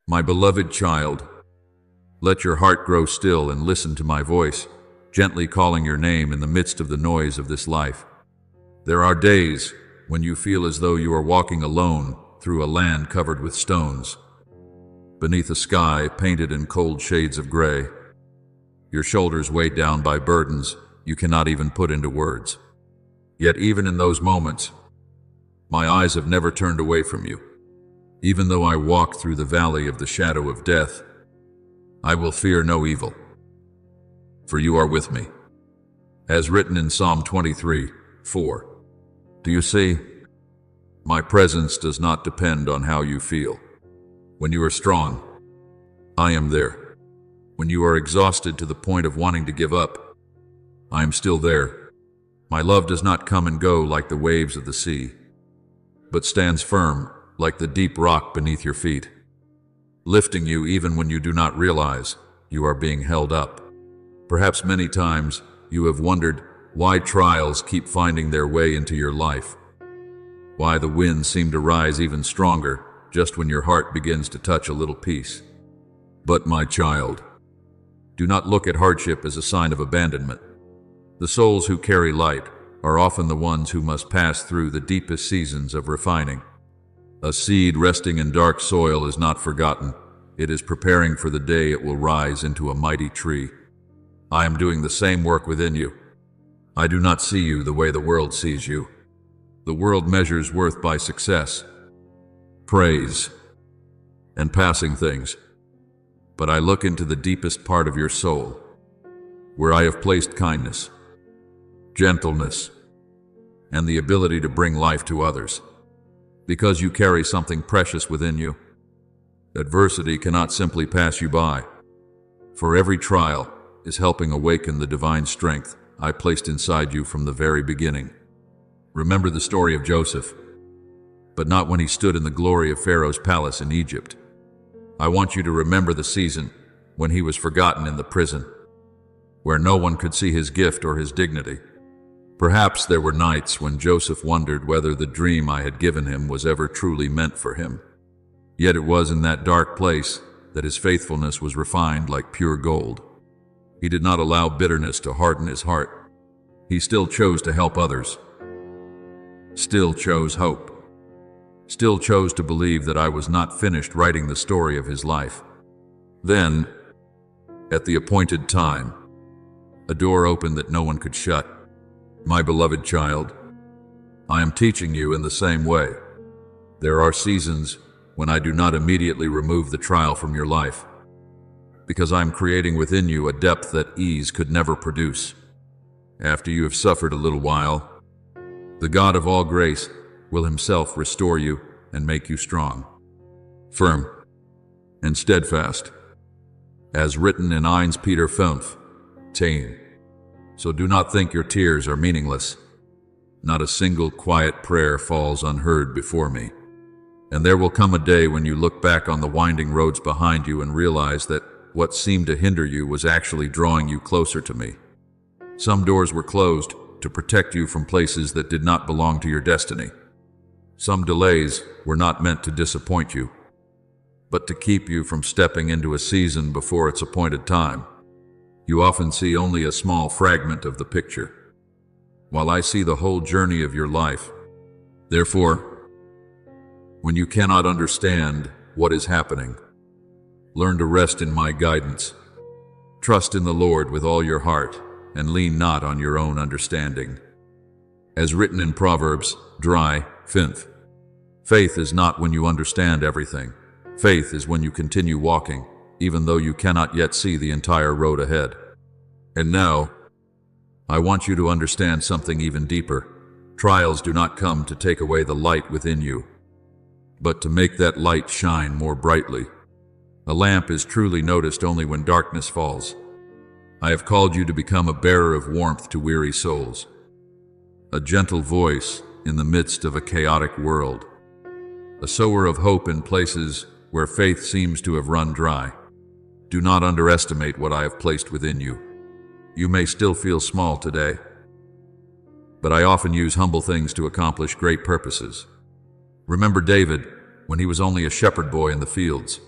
My beloved child, let your heart grow still and listen to my voice, gently calling your name in the midst of the noise of this life. There are days when you feel as though you are walking alone through a land covered with stones, beneath a sky painted in cold shades of gray. Your shoulders weighed down by burdens you cannot even put into words. Yet even in those moments, my eyes have never turned away from you. Even though I walk through the valley of the shadow of death, I will fear no evil, for you are with me. As written in Psalm 23:4. Do you see? My presence does not depend on how you feel. When you are strong, I am there. When you are exhausted to the point of wanting to give up, I am still there. My love does not come and go like the waves of the sea, but stands firm like the deep rock beneath your feet, lifting you even when you do not realize you are being held up. Perhaps many times you have wondered why trials keep finding their way into your life, why the winds seem to rise even stronger just when your heart begins to touch a little peace. But my child, do not look at hardship as a sign of abandonment. The souls who carry light are often the ones who must pass through the deepest seasons of refining. A seed resting in dark soil is not forgotten. It is preparing for the day it will rise into a mighty tree. I am doing the same work within you. I do not see you the way the world sees you. The world measures worth by success, praise, and passing things. But I look into the deepest part of your soul, where I have placed kindness, gentleness, and the ability to bring life to others. Because you carry something precious within you, adversity cannot simply pass you by. For every trial is helping awaken the divine strength I placed inside you from the very beginning. Remember the story of Joseph, but not when he stood in the glory of Pharaoh's palace in Egypt. I want you to remember the season when he was forgotten in the prison, where no one could see his gift or his dignity. Perhaps there were nights when Joseph wondered whether the dream I had given him was ever truly meant for him. Yet it was in that dark place that his faithfulness was refined like pure gold. He did not allow bitterness to harden his heart. He still chose to help others, still chose hope, still chose to believe that I was not finished writing the story of his life. Then, at the appointed time, a door opened that no one could shut. My beloved child, I am teaching you in the same way. There are seasons when I do not immediately remove the trial from your life, because I am creating within you a depth that ease could never produce. After you have suffered a little while, the God of all grace will himself restore you and make you strong, firm, and steadfast, as written in 1 Peter 5:10. So do not think your tears are meaningless. Not a single quiet prayer falls unheard before me. And there will come a day when you look back on the winding roads behind you and realize that what seemed to hinder you was actually drawing you closer to me. Some doors were closed to protect you from places that did not belong to your destiny. Some delays were not meant to disappoint you, but to keep you from stepping into a season before its appointed time. You often see only a small fragment of the picture, while I see the whole journey of your life. Therefore, when you cannot understand what is happening, learn to rest in my guidance. Trust in the Lord with all your heart, and lean not on your own understanding. As written in Proverbs 3:5, faith is not when you understand everything. Faith is when you continue walking, even though you cannot yet see the entire road ahead. And now, I want you to understand something even deeper. Trials do not come to take away the light within you, but to make that light shine more brightly. A lamp is truly noticed only when darkness falls. I have called you to become a bearer of warmth to weary souls, a gentle voice in the midst of a chaotic world, a sower of hope in places where faith seems to have run dry. Do not underestimate what I have placed within you. You may still feel small today, but I often use humble things to accomplish great purposes. Remember David when he was only a shepherd boy in the fields.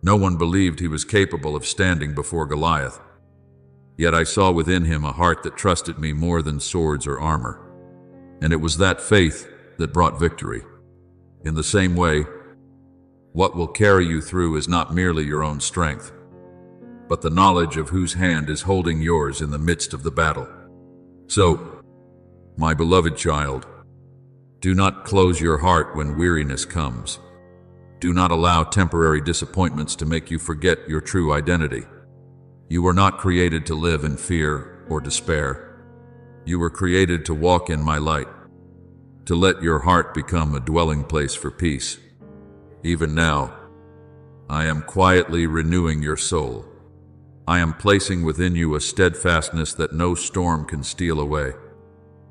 No one believed he was capable of standing before Goliath. Yet I saw within him a heart that trusted me more than swords or armor. And it was that faith that brought victory. In the same way, what will carry you through is not merely your own strength, but the knowledge of whose hand is holding yours in the midst of the battle. So, my beloved child, do not close your heart when weariness comes. Do not allow temporary disappointments to make you forget your true identity. You were not created to live in fear or despair. You were created to walk in my light, to let your heart become a dwelling place for peace. Even now, I am quietly renewing your soul. I am placing within you a steadfastness that no storm can steal away.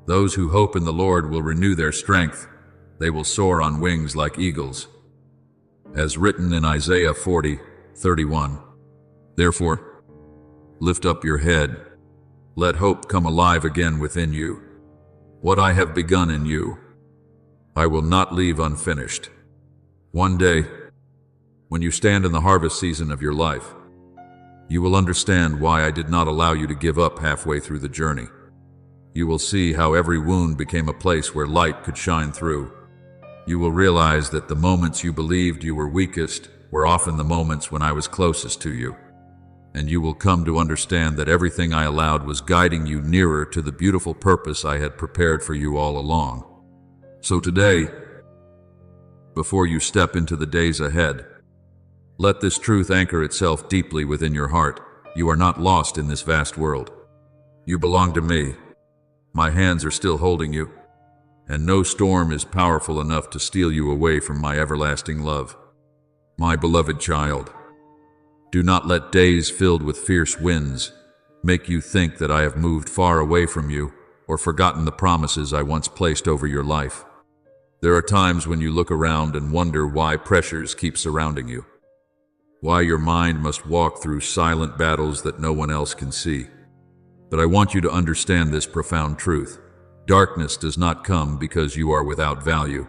Those who hope in the Lord will renew their strength. They will soar on wings like eagles. As written in Isaiah 40:31. Therefore, lift up your head. Let hope come alive again within you. What I have begun in you, I will not leave unfinished. One day, when you stand in the harvest season of your life, you will understand why I did not allow you to give up halfway through the journey. You will see how every wound became a place where light could shine through. You will realize that the moments you believed you were weakest were often the moments when I was closest to you. And you will come to understand that everything I allowed was guiding you nearer to the beautiful purpose I had prepared for you all along. So today, before you step into the days ahead, let this truth anchor itself deeply within your heart. You are not lost in this vast world. You belong to me. My hands are still holding you, and no storm is powerful enough to steal you away from my everlasting love. My beloved child, do not let days filled with fierce winds make you think that I have moved far away from you or forgotten the promises I once placed over your life. There are times when you look around and wonder why pressures keep surrounding you, why your mind must walk through silent battles that no one else can see. But I want you to understand this profound truth. Darkness does not come because you are without value,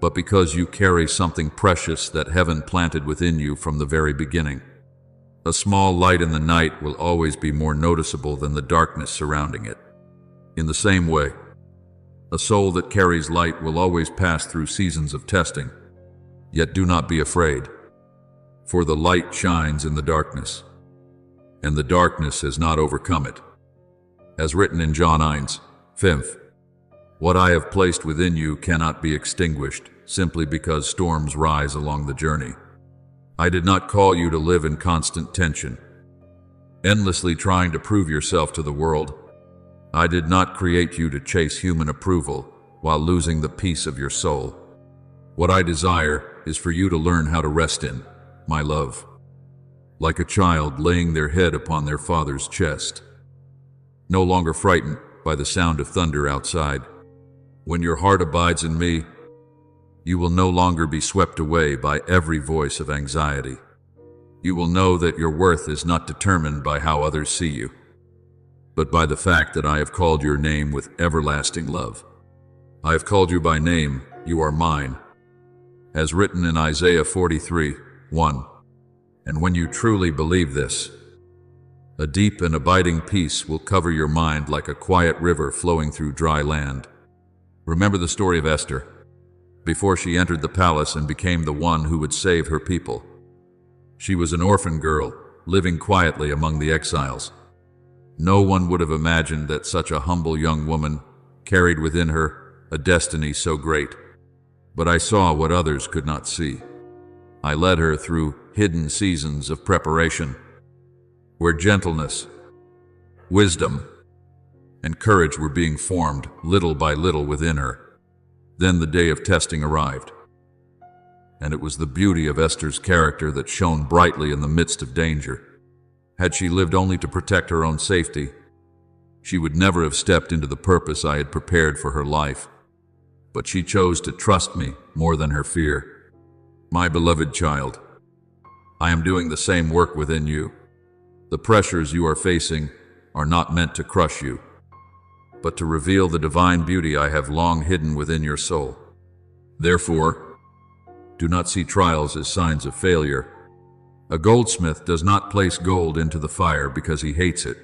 but because you carry something precious that heaven planted within you from the very beginning. A small light in the night will always be more noticeable than the darkness surrounding it. In the same way, a soul that carries light will always pass through seasons of testing. Yet do not be afraid, for the light shines in the darkness, and the darkness has not overcome it. As written in John 9:5, what I have placed within you cannot be extinguished simply because storms rise along the journey. I did not call you to live in constant tension, endlessly trying to prove yourself to the world. I did not create you to chase human approval while losing the peace of your soul. What I desire is for you to learn how to rest in my love, like a child laying their head upon their father's chest, no longer frightened by the sound of thunder outside. When your heart abides in me, you will no longer be swept away by every voice of anxiety. You will know that your worth is not determined by how others see you, but by the fact that I have called your name with everlasting love. I have called you by name, you are mine, as written in Isaiah 43:1. And when you truly believe this, a deep and abiding peace will cover your mind like a quiet river flowing through dry land. Remember the story of Esther, before she entered the palace and became the one who would save her people. She was an orphan girl, living quietly among the exiles. No one would have imagined that such a humble young woman carried within her a destiny so great. But I saw what others could not see. I led her through hidden seasons of preparation, where gentleness, wisdom, and courage were being formed little by little within her. Then the day of testing arrived, and it was the beauty of Esther's character that shone brightly in the midst of danger. Had she lived only to protect her own safety, she would never have stepped into the purpose I had prepared for her life. But she chose to trust me more than her fear. My beloved child, I am doing the same work within you. The pressures you are facing are not meant to crush you, but to reveal the divine beauty I have long hidden within your soul. Therefore, do not see trials as signs of failure, A goldsmith does not place gold into the fire because he hates it,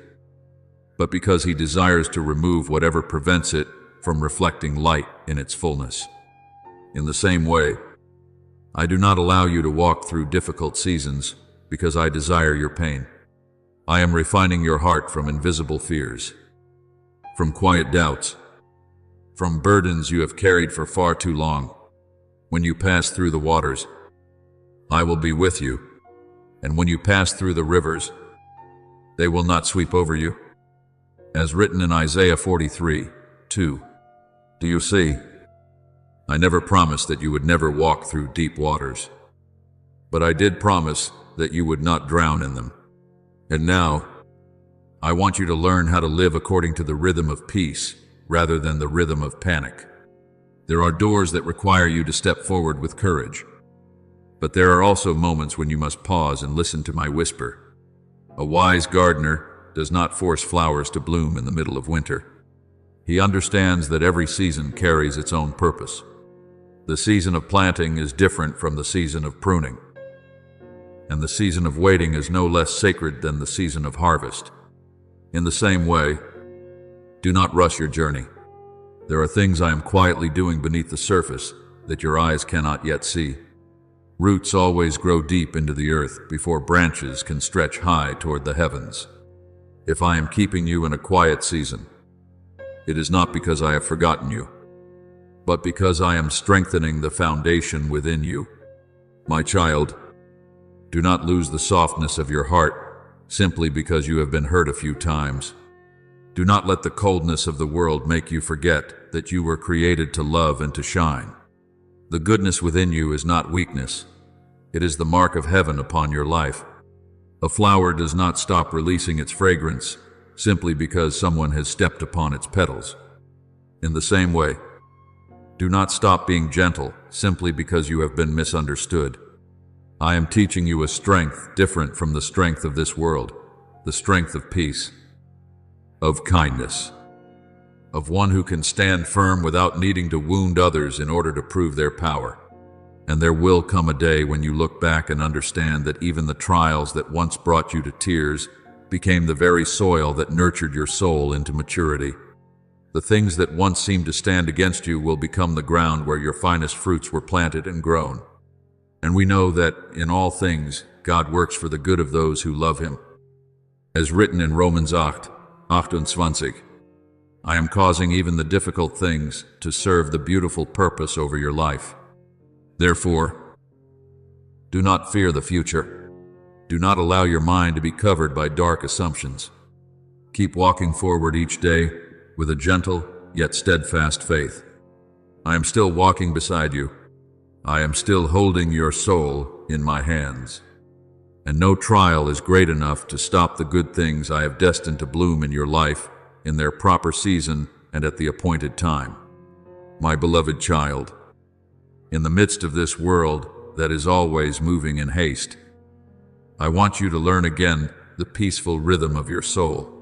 but because he desires to remove whatever prevents it from reflecting light in its fullness. In the same way, I do not allow you to walk through difficult seasons because I desire your pain. I am refining your heart from invisible fears, from quiet doubts, from burdens you have carried for far too long. When you pass through the waters, I will be with you, and when you pass through the rivers, they will not sweep over you. As written in Isaiah 43:2. Do you see? I never promised that you would never walk through deep waters, but I did promise that you would not drown in them. And now, I want you to learn how to live according to the rhythm of peace rather than the rhythm of panic. There are doors that require you to step forward with courage, but there are also moments when you must pause and listen to my whisper. A wise gardener does not force flowers to bloom in the middle of winter. He understands that every season carries its own purpose. The season of planting is different from the season of pruning, and the season of waiting is no less sacred than the season of harvest. In the same way, do not rush your journey. There are things I am quietly doing beneath the surface that your eyes cannot yet see. Roots always grow deep into the earth before branches can stretch high toward the heavens. If I am keeping you in a quiet season, it is not because I have forgotten you, but because I am strengthening the foundation within you. My child, do not lose the softness of your heart simply because you have been hurt a few times. Do not let the coldness of the world make you forget that you were created to love and to shine. The goodness within you is not weakness. It is the mark of heaven upon your life. A flower does not stop releasing its fragrance simply because someone has stepped upon its petals. In the same way, do not stop being gentle simply because you have been misunderstood. I am teaching you a strength different from the strength of this world, the strength of peace, of kindness, of one who can stand firm without needing to wound others in order to prove their power. And there will come a day when you look back and understand that even the trials that once brought you to tears became the very soil that nurtured your soul into maturity. The things that once seemed to stand against you will become the ground where your finest fruits were planted and grown. And we know that in all things, God works for the good of those who love Him. As written in Romans 8:28, I am causing even the difficult things to serve the beautiful purpose over your life. Therefore, do not fear the future. Do not allow your mind to be covered by dark assumptions. Keep walking forward each day with a gentle yet steadfast faith. I am still walking beside you. I am still holding your soul in my hands. And no trial is great enough to stop the good things I have destined to bloom in your life in their proper season and at the appointed time. My beloved child, in the midst of this world that is always moving in haste, I want you to learn again the peaceful rhythm of your soul.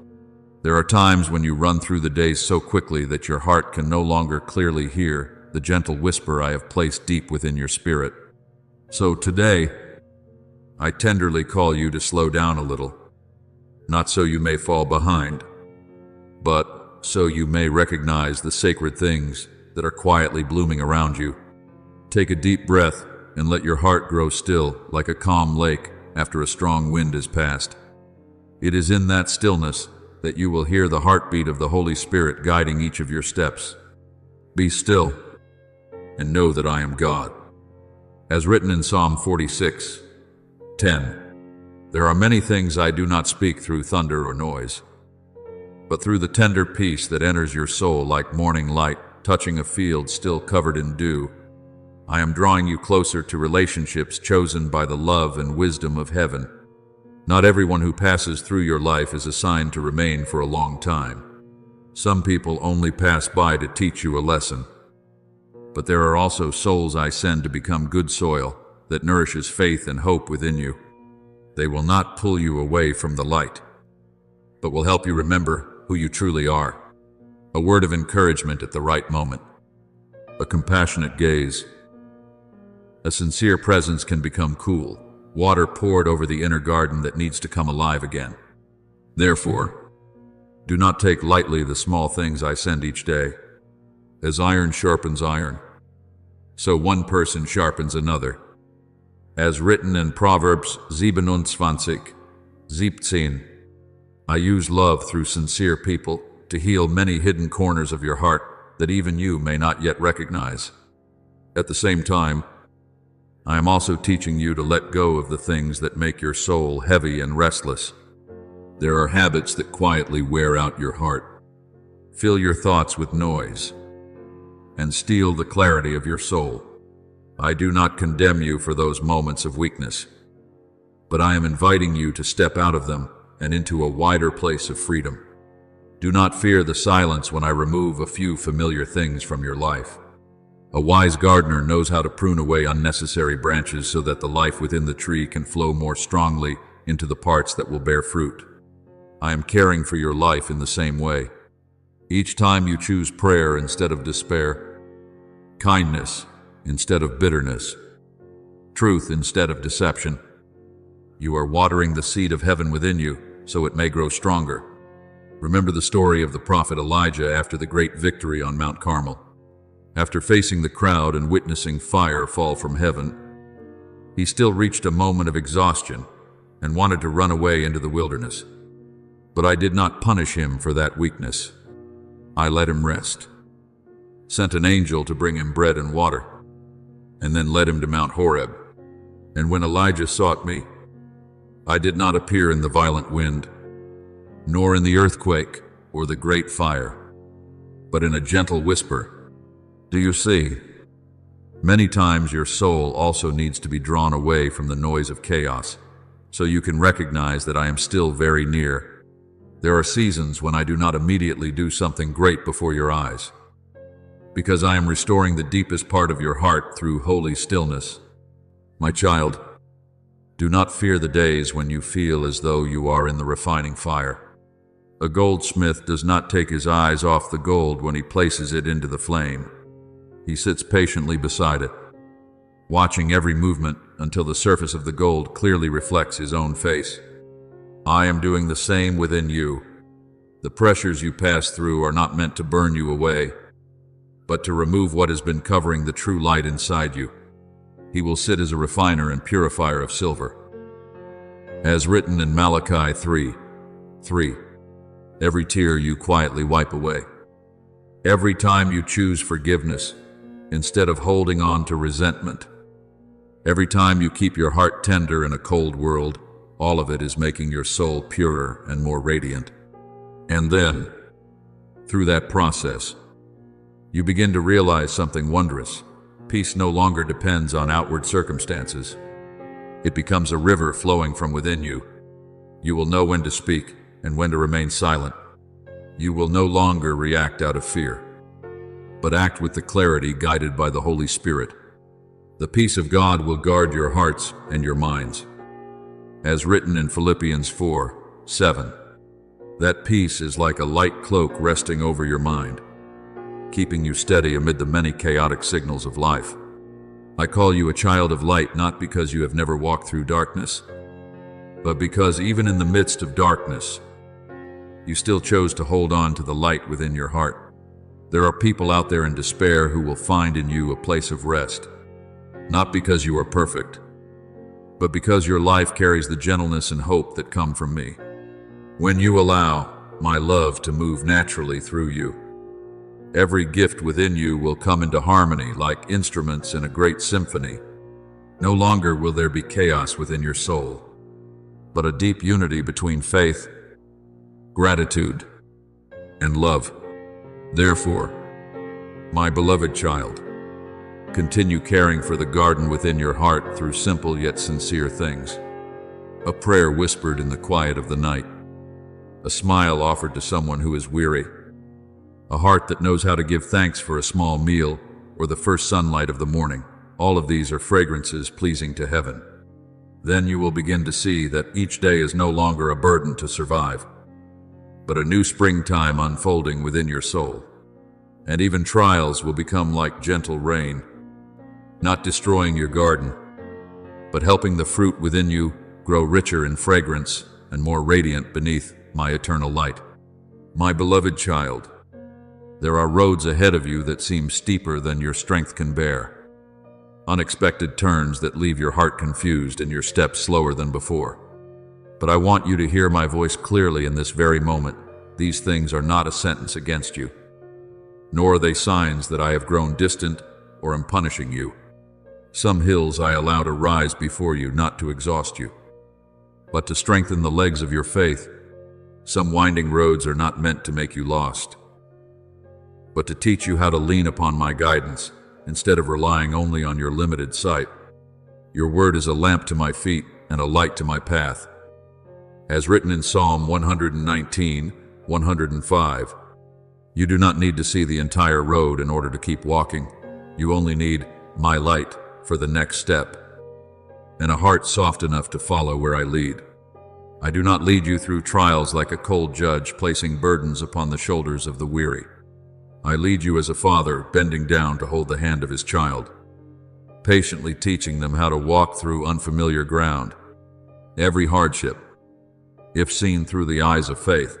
There are times when you run through the days so quickly that your heart can no longer clearly hear the gentle whisper I have placed deep within your spirit. So today, I tenderly call you to slow down a little, not so you may fall behind, but so you may recognize the sacred things that are quietly blooming around you. Take a deep breath and let your heart grow still like a calm lake after a strong wind has passed. It is in that stillness that you will hear the heartbeat of the Holy Spirit guiding each of your steps. Be still and know that I am God. As written in Psalm 46:10, there are many things I do not speak through thunder or noise, but through the tender peace that enters your soul like morning light touching a field still covered in dew. I am drawing you closer to relationships chosen by the love and wisdom of heaven. Not everyone who passes through your life is assigned to remain for a long time. Some people only pass by to teach you a lesson. But there are also souls I send to become good soil that nourishes faith and hope within you. They will not pull you away from the light, but will help you remember who you truly are. A word of encouragement at the right moment. A compassionate gaze. A sincere presence can become cool, water poured over the inner garden that needs to come alive again. Therefore, do not take lightly the small things I send each day. As iron sharpens iron, so one person sharpens another. As written in Proverbs 27:17, I use love through sincere people to heal many hidden corners of your heart that even you may not yet recognize. At the same time, I am also teaching you to let go of the things that make your soul heavy and restless. There are habits that quietly wear out your heart, fill your thoughts with noise, and steal the clarity of your soul. I do not condemn you for those moments of weakness, but I am inviting you to step out of them and into a wider place of freedom. Do not fear the silence when I remove a few familiar things from your life. A wise gardener knows how to prune away unnecessary branches so that the life within the tree can flow more strongly into the parts that will bear fruit. I am caring for your life in the same way. Each time you choose prayer instead of despair, kindness instead of bitterness, truth instead of deception, you are watering the seed of heaven within you so it may grow stronger. Remember the story of the prophet Elijah after the great victory on Mount Carmel. After facing the crowd and witnessing fire fall from heaven, he still reached a moment of exhaustion and wanted to run away into the wilderness. But I did not punish him for that weakness. I let him rest, sent an angel to bring him bread and water, and then led him to Mount Horeb. And when Elijah sought me, I did not appear in the violent wind, nor in the earthquake or the great fire, but in a gentle whisper. Do you see? Many times your soul also needs to be drawn away from the noise of chaos, so you can recognize that I am still very near. There are seasons when I do not immediately do something great before your eyes, because I am restoring the deepest part of your heart through holy stillness. My child, do not fear the days when you feel as though you are in the refining fire. A goldsmith does not take his eyes off the gold when he places it into the flame. He sits patiently beside it, watching every movement until the surface of the gold clearly reflects his own face. I am doing the same within you. The pressures you pass through are not meant to burn you away, but to remove what has been covering the true light inside you. He will sit as a refiner and purifier of silver. As written in Malachi 3:3, every tear you quietly wipe away. Every time you choose forgiveness instead of holding on to resentment. Every time you keep your heart tender in a cold world, all of it is making your soul purer and more radiant. And then, through that process, you begin to realize something wondrous. Peace no longer depends on outward circumstances. It becomes a river flowing from within you. You will know when to speak and when to remain silent. You will no longer react out of fear, but act with the clarity guided by the Holy Spirit. The peace of God will guard your hearts and your minds. As written in Philippians 4:7, that peace is like a light cloak resting over your mind, keeping you steady amid the many chaotic signals of life. I call you a child of light not because you have never walked through darkness, but because even in the midst of darkness, you still chose to hold on to the light within your heart. There are people out there in despair who will find in you a place of rest, not because you are perfect, but because your life carries the gentleness and hope that come from me. When you allow my love to move naturally through you, every gift within you will come into harmony like instruments in a great symphony. No longer will there be chaos within your soul, but a deep unity between faith, gratitude, and love. Therefore, my beloved child, continue caring for the garden within your heart through simple yet sincere things. A prayer whispered in the quiet of the night, a smile offered to someone who is weary, a heart that knows how to give thanks for a small meal or the first sunlight of the morning. All of these are fragrances pleasing to heaven. Then you will begin to see that each day is no longer a burden to survive, but a new springtime unfolding within your soul. And even trials will become like gentle rain, not destroying your garden, but helping the fruit within you grow richer in fragrance and more radiant beneath my eternal light. My beloved child, there are roads ahead of you that seem steeper than your strength can bear. Unexpected turns that leave your heart confused and your steps slower than before. But I want you to hear my voice clearly in this very moment. These things are not a sentence against you, nor are they signs that I have grown distant or am punishing you. Some hills I allow to rise before you, not to exhaust you, but to strengthen the legs of your faith. Some winding roads are not meant to make you lost, but to teach you how to lean upon my guidance instead of relying only on your limited sight. Your word is a lamp to my feet and a light to my path. As written in Psalm 119:105, you do not need to see the entire road in order to keep walking. You only need my light for the next step, and a heart soft enough to follow where I lead. I do not lead you through trials like a cold judge placing burdens upon the shoulders of the weary. I lead you as a father bending down to hold the hand of his child, patiently teaching them how to walk through unfamiliar ground. Every hardship, if seen through the eyes of faith,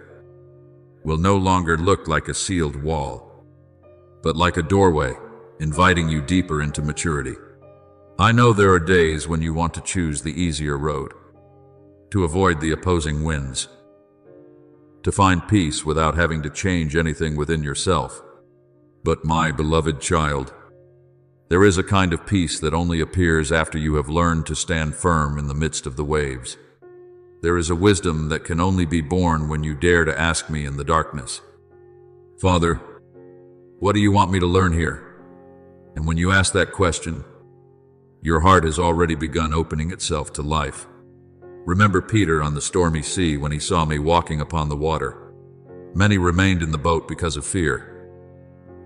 will no longer look like a sealed wall, but like a doorway, inviting you deeper into maturity. I know there are days when you want to choose the easier road, to avoid the opposing winds, to find peace without having to change anything within yourself. But my beloved child, there is a kind of peace that only appears after you have learned to stand firm in the midst of the waves. There is a wisdom that can only be born when you dare to ask me in the darkness, "Father, what do you want me to learn here?" And when you ask that question, your heart has already begun opening itself to life. Remember Peter on the stormy sea when he saw me walking upon the water. Many remained in the boat because of fear.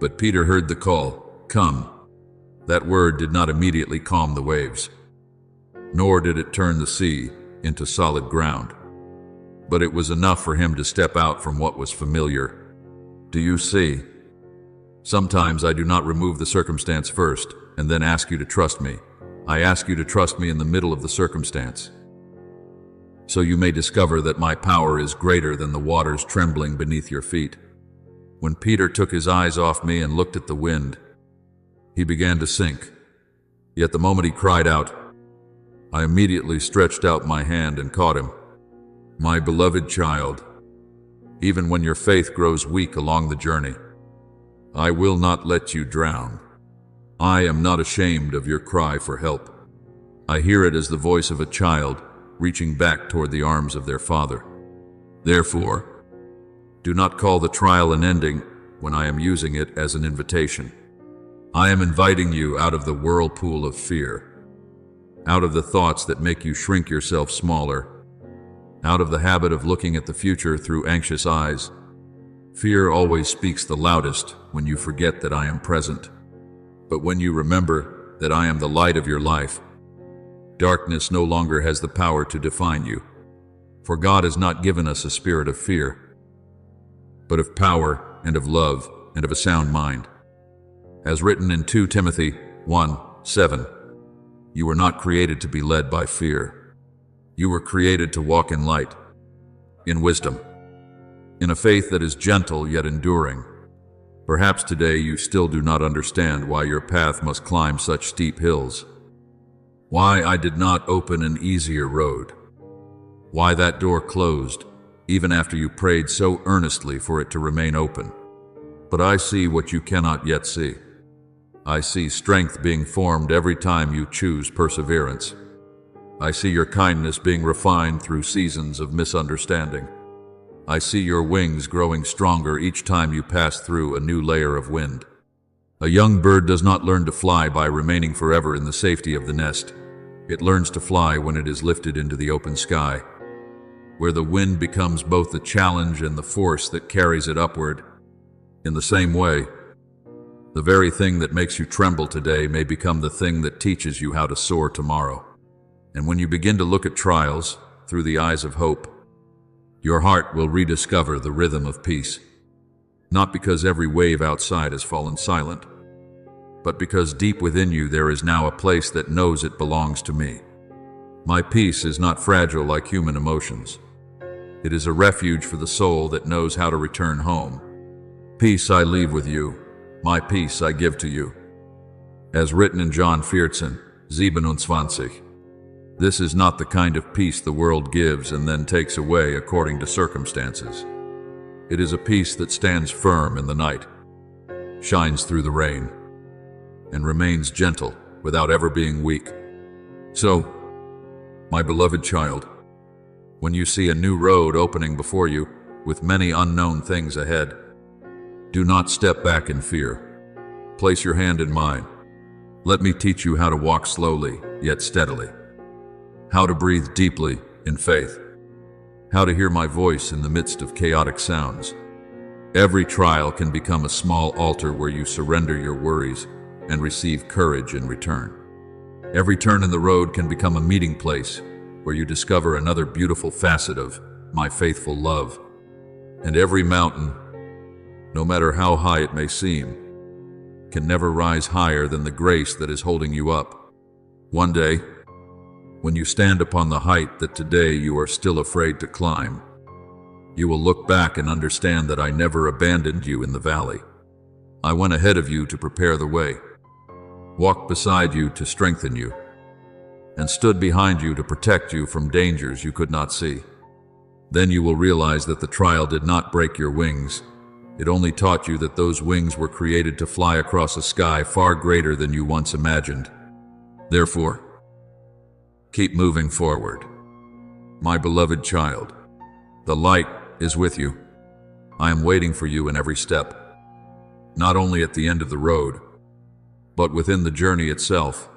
But Peter heard the call, "Come." That word did not immediately calm the waves, nor did it turn the sea into solid ground. But it was enough for him to step out from what was familiar. Do you see? Sometimes I do not remove the circumstance first and then ask you to trust me. I ask you to trust me in the middle of the circumstance, so you may discover that my power is greater than the waters trembling beneath your feet. When Peter took his eyes off me and looked at the wind, he began to sink. Yet the moment he cried out, I immediately stretched out my hand and caught him. My beloved child, even when your faith grows weak along the journey, I will not let you drown. I am not ashamed of your cry for help. I hear it as the voice of a child reaching back toward the arms of their father. Therefore, do not call the trial an ending when I am using it as an invitation. I am inviting you out of the whirlpool of fear, out of the thoughts that make you shrink yourself smaller, out of the habit of looking at the future through anxious eyes. Fear always speaks the loudest when you forget that I am present. But when you remember that I am the light of your life, darkness no longer has the power to define you. For God has not given us a spirit of fear, but of power and of love and of a sound mind. As written in 2 Timothy 1:7, you were not created to be led by fear. You were created to walk in light, in wisdom, in a faith that is gentle yet enduring. Perhaps today you still do not understand why your path must climb such steep hills, why I did not open an easier road, why that door closed even after you prayed so earnestly for it to remain open. But I see what you cannot yet see. I see strength being formed every time you choose perseverance. I see your kindness being refined through seasons of misunderstanding. I see your wings growing stronger each time you pass through a new layer of wind. A young bird does not learn to fly by remaining forever in the safety of the nest. It learns to fly when it is lifted into the open sky, where the wind becomes both the challenge and the force that carries it upward. In the same way, the very thing that makes you tremble today may become the thing that teaches you how to soar tomorrow. And when you begin to look at trials through the eyes of hope, your heart will rediscover the rhythm of peace. Not because every wave outside has fallen silent, but because deep within you there is now a place that knows it belongs to me. My peace is not fragile like human emotions. It is a refuge for the soul that knows how to return home. Peace I leave with you, my peace I give to you. As written in John 14:27. This is not the kind of peace the world gives and then takes away according to circumstances. It is a peace that stands firm in the night, shines through the rain, and remains gentle without ever being weak. So, my beloved child, when you see a new road opening before you with many unknown things ahead, do not step back in fear. Place your hand in mine. Let me teach you how to walk slowly yet steadily, how to breathe deeply in faith, how to hear my voice in the midst of chaotic sounds. Every trial can become a small altar where you surrender your worries and receive courage in return. Every turn in the road can become a meeting place where you discover another beautiful facet of my faithful love. And every mountain, no matter how high it may seem, can never rise higher than the grace that is holding you up. One day, when you stand upon the height that today you are still afraid to climb, you will look back and understand that I never abandoned you in the valley. I went ahead of you to prepare the way, walked beside you to strengthen you, and stood behind you to protect you from dangers you could not see. Then you will realize that the trial did not break your wings. It only taught you that those wings were created to fly across a sky far greater than you once imagined. Therefore, keep moving forward. My beloved child, the light is with you. I am waiting for you in every step, not only at the end of the road, but within the journey itself,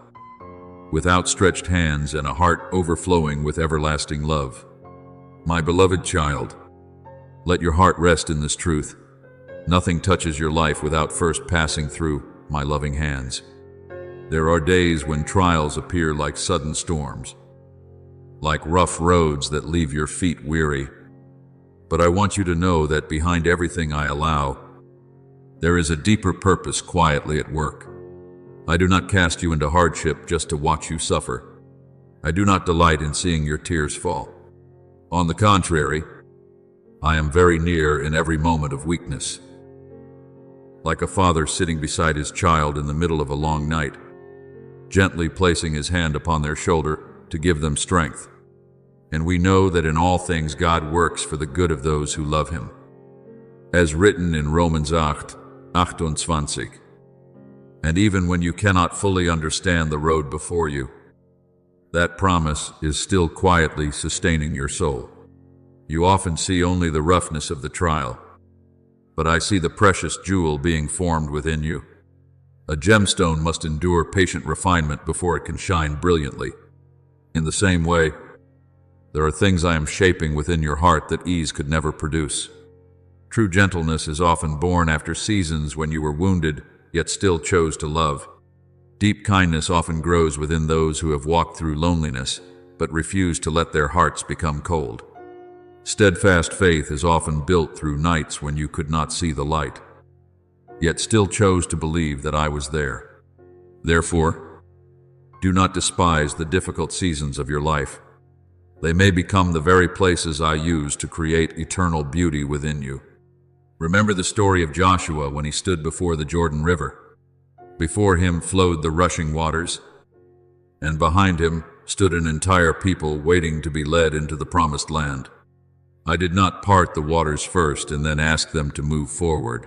with outstretched hands and a heart overflowing with everlasting love. My beloved child, let your heart rest in this truth. Nothing touches your life without first passing through my loving hands. There are days when trials appear like sudden storms, like rough roads that leave your feet weary. But I want you to know that behind everything I allow, there is a deeper purpose quietly at work. I do not cast you into hardship just to watch you suffer. I do not delight in seeing your tears fall. On the contrary, I am very near in every moment of weakness. Like a father sitting beside his child in the middle of a long night, gently placing his hand upon their shoulder to give them strength. And we know that in all things God works for the good of those who love him. As written in Romans 8:28. And even when you cannot fully understand the road before you, that promise is still quietly sustaining your soul. You often see only the roughness of the trial, but I see the precious jewel being formed within you. A gemstone must endure patient refinement before it can shine brilliantly. In the same way, there are things I am shaping within your heart that ease could never produce. True gentleness is often born after seasons when you were wounded, yet still chose to love. Deep kindness often grows within those who have walked through loneliness, but refuse to let their hearts become cold. Steadfast faith is often built through nights when you could not see the light, yet still chose to believe that I was there. Therefore, do not despise the difficult seasons of your life. They may become the very places I use to create eternal beauty within you. Remember the story of Joshua when he stood before the Jordan River. Before him flowed the rushing waters, and behind him stood an entire people waiting to be led into the promised land. I did not part the waters first and then ask them to move forward.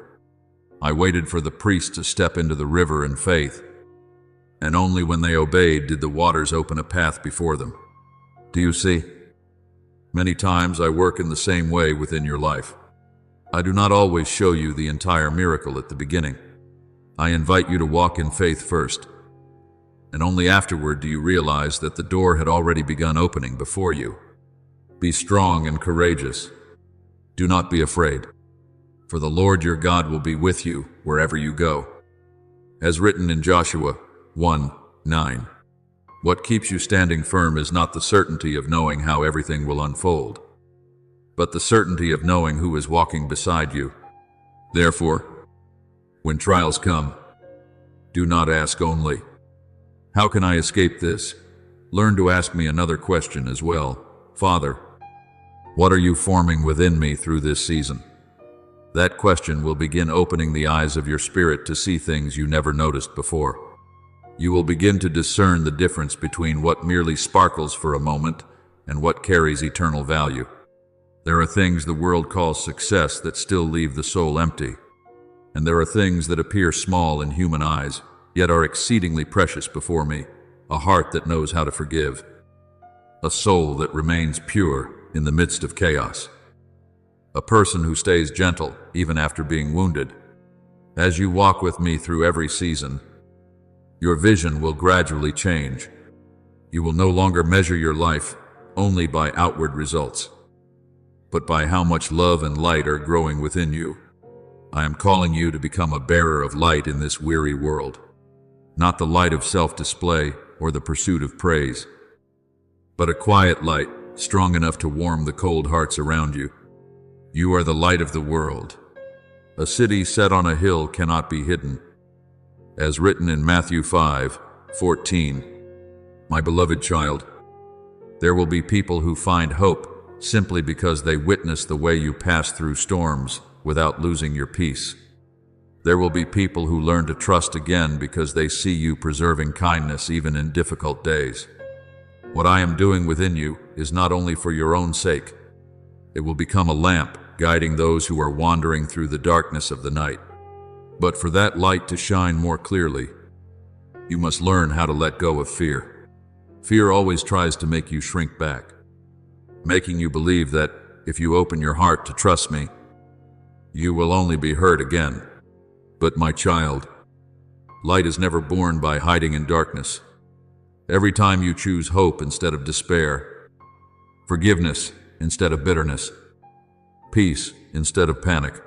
I waited for the priests to step into the river in faith, and only when they obeyed did the waters open a path before them. Do you see? Many times I work in the same way within your life. I do not always show you the entire miracle at the beginning. I invite you to walk in faith first, and only afterward do you realize that the door had already begun opening before you. Be strong and courageous. Do not be afraid, for the Lord your God will be with you wherever you go. As written in Joshua 1:9, what keeps you standing firm is not the certainty of knowing how everything will unfold, but the certainty of knowing who is walking beside you. Therefore, when trials come, do not ask only, "How can I escape this?" learn to ask me another question as well. Father, what are you forming within me through this season? That question will begin opening the eyes of your spirit to see things you never noticed before. You will begin to discern the difference between what merely sparkles for a moment and what carries eternal value. There are things the world calls success that still leave the soul empty, and there are things that appear small in human eyes, yet are exceedingly precious before me. A heart that knows how to forgive, a soul that remains pure in the midst of chaos, a person who stays gentle even after being wounded. As you walk with me through every season, your vision will gradually change. You will no longer measure your life only by outward results, but by how much love and light are growing within you. I am calling you to become a bearer of light in this weary world, not the light of self-display or the pursuit of praise, but a quiet light, strong enough to warm the cold hearts around you. You are the light of the world. A city set on a hill cannot be hidden. As written in Matthew 5:14, my beloved child, there will be people who find hope simply because they witness the way you pass through storms without losing your peace. There will be people who learn to trust again because they see you preserving kindness even in difficult days. What I am doing within you is not only for your own sake. It will become a lamp guiding those who are wandering through the darkness of the night. But for that light to shine more clearly, you must learn how to let go of fear. Fear always tries to make you shrink back, making you believe that if you open your heart to trust me, you will only be hurt again. But my child, light is never born by hiding in darkness. Every time you choose hope instead of despair, forgiveness instead of bitterness, peace instead of panic,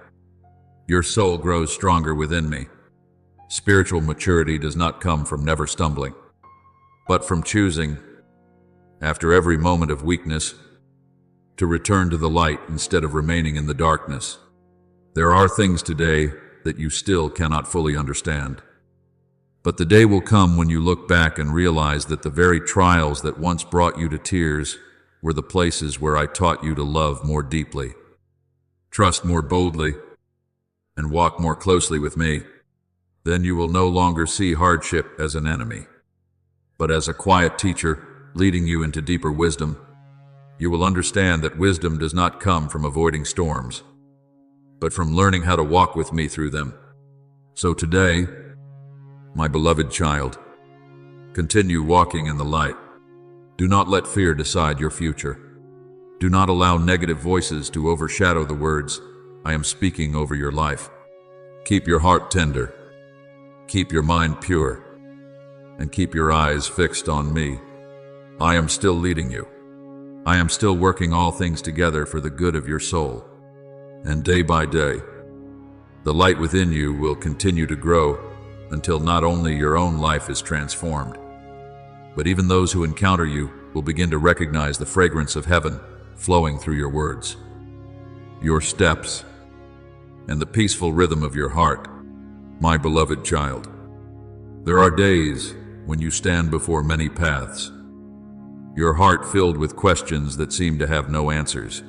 your soul grows stronger within me. Spiritual maturity does not come from never stumbling, but from choosing, after every moment of weakness, to return to the light instead of remaining in the darkness. There are things today that you still cannot fully understand. But the day will come when you look back and realize that the very trials that once brought you to tears were the places where I taught you to love more deeply, trust more boldly, and walk more closely with me. Then you will no longer see hardship as an enemy, but as a quiet teacher leading you into deeper wisdom. You will understand that wisdom does not come from avoiding storms, but from learning how to walk with me through them. So today, my beloved child, continue walking in the light. Do not let fear decide your future. Do not allow negative voices to overshadow the words I am speaking over your life. Keep your heart tender, keep your mind pure, and keep your eyes fixed on me. I am still leading you. I am still working all things together for the good of your soul. And day by day, the light within you will continue to grow until not only your own life is transformed, but even those who encounter you will begin to recognize the fragrance of heaven flowing through your words, your steps, and the peaceful rhythm of your heart, my beloved child. There are days when you stand before many paths, your heart filled with questions that seem to have no answers.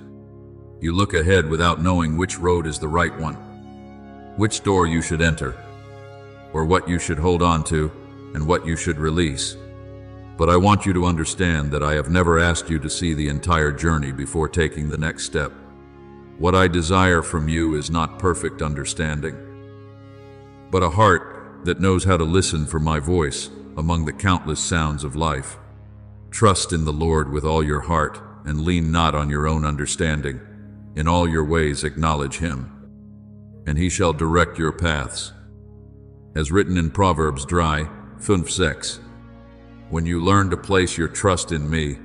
You look ahead without knowing which road is the right one, which door you should enter, or what you should hold on to and what you should release. But I want you to understand that I have never asked you to see the entire journey before taking the next step. What I desire from you is not perfect understanding, but a heart that knows how to listen for my voice among the countless sounds of life. Trust in the Lord with all your heart and lean not on your own understanding. In all your ways acknowledge him, and he shall direct your paths. As written in Proverbs 3:5, when you learn to place your trust in me,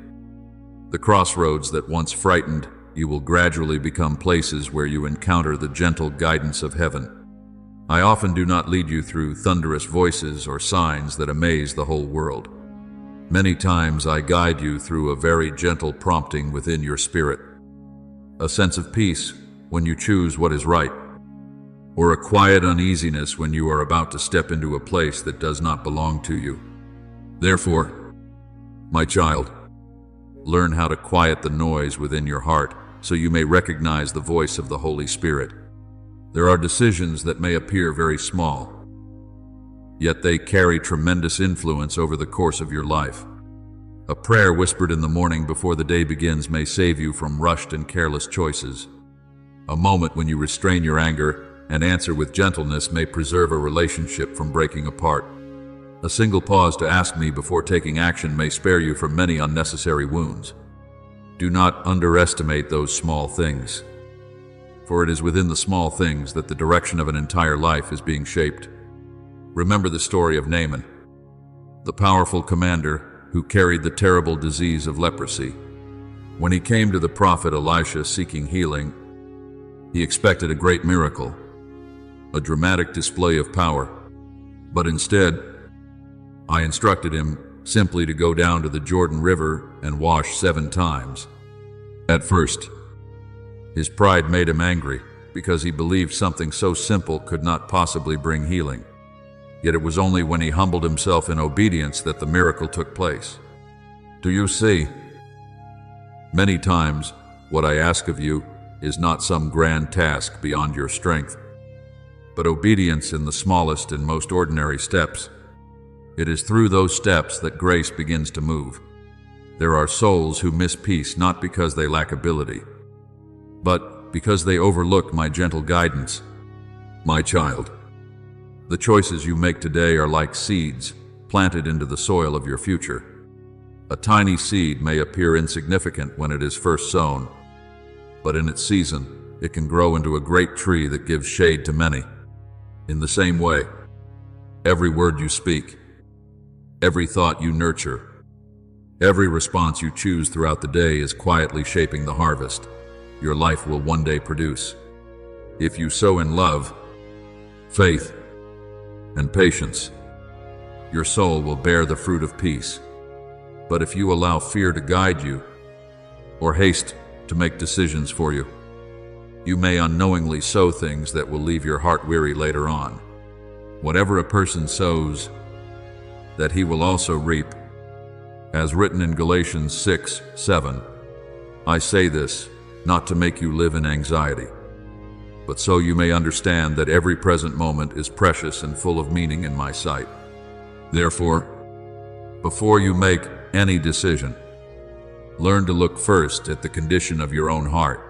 the crossroads that once frightened you will gradually become places where you encounter the gentle guidance of heaven. I often do not lead you through thunderous voices or signs that amaze the whole world. Many times I guide you through a very gentle prompting within your spirit, a sense of peace when you choose what is right, or a quiet uneasiness when you are about to step into a place that does not belong to you. Therefore, My child, learn how to quiet the noise within your heart so you may recognize the voice of the Holy Spirit. There are decisions that may appear very small, yet they carry tremendous influence over the course of your life. A prayer whispered in the morning before the day begins may save you from rushed and careless choices. A moment when you restrain your anger and answer with gentleness may preserve a relationship from breaking apart. A single pause to ask me before taking action may spare you from many unnecessary wounds. Do not underestimate those small things, for it is within the small things that the direction of an entire life is being shaped. Remember the story of Naaman, the powerful commander who carried the terrible disease of leprosy. When he came to the prophet Elisha seeking healing, he expected a great miracle, a dramatic display of power. But instead, I instructed him simply to go down to the Jordan River and wash 7 times. At first, his pride made him angry because he believed something so simple could not possibly bring healing. Yet it was only when he humbled himself in obedience that the miracle took place. Do you see? Many times, what I ask of you is not some grand task beyond your strength, but obedience in the smallest and most ordinary steps. It is through those steps that grace begins to move. There are souls who miss peace not because they lack ability, but because they overlook my gentle guidance. My child, the choices you make today are like seeds planted into the soil of your future. A tiny seed may appear insignificant when it is first sown, but in its season, it can grow into a great tree that gives shade to many. In the same way, every word you speak, every thought you nurture, every response you choose throughout the day is quietly shaping the harvest your life will one day produce. If you sow in love, faith, and patience, your soul will bear the fruit of peace. But if you allow fear to guide you, or haste to make decisions for you, you may unknowingly sow things that will leave your heart weary later on. Whatever a person sows, that he will also reap. As written in Galatians 6:7, I say this, not to make you live in anxiety, but so you may understand that every present moment is precious and full of meaning in my sight. Therefore, before you make any decision, learn to look first at the condition of your own heart.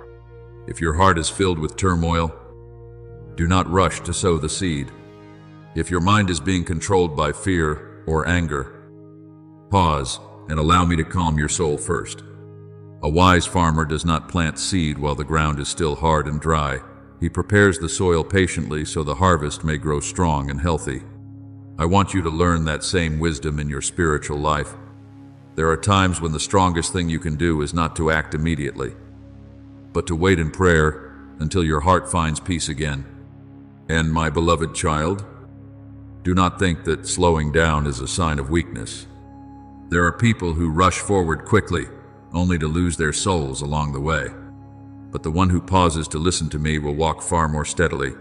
If your heart is filled with turmoil, do not rush to sow the seed. If your mind is being controlled by fear or anger, pause and allow me to calm your soul first. A wise farmer does not plant seed while the ground is still hard and dry. He prepares the soil patiently so the harvest may grow strong and healthy. I want you to learn that same wisdom in your spiritual life. There are times when the strongest thing you can do is not to act immediately, but to wait in prayer until your heart finds peace again. And my beloved child, do not think that slowing down is a sign of weakness. There are people who rush forward quickly, only to lose their souls along the way. But the one who pauses to listen to me will walk far more steadily.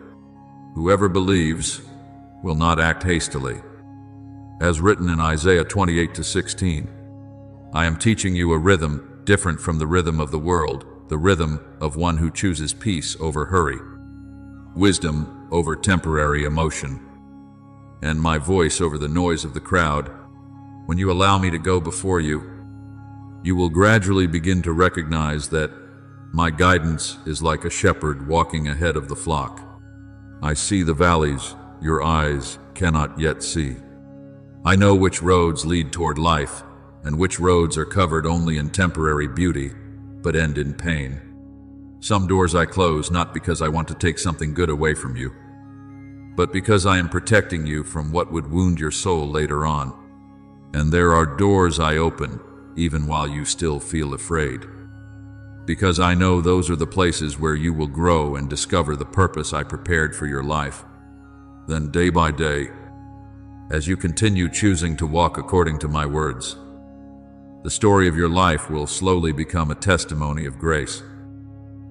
Whoever believes will not act hastily. As written in Isaiah 28:16, I am teaching you a rhythm different from the rhythm of the world, the rhythm of one who chooses peace over hurry, wisdom over temporary emotion, and my voice over the noise of the crowd. When you allow me to go before you, you will gradually begin to recognize that my guidance is like a shepherd walking ahead of the flock. I see the valleys your eyes cannot yet see. I know which roads lead toward life, and which roads are covered only in temporary beauty, but end in pain. Some doors I close not because I want to take something good away from you, but because I am protecting you from what would wound your soul later on. And there are doors I open, even while you still feel afraid, because I know those are the places where you will grow and discover the purpose I prepared for your life. Then day by day, as you continue choosing to walk according to my words, the story of your life will slowly become a testimony of grace.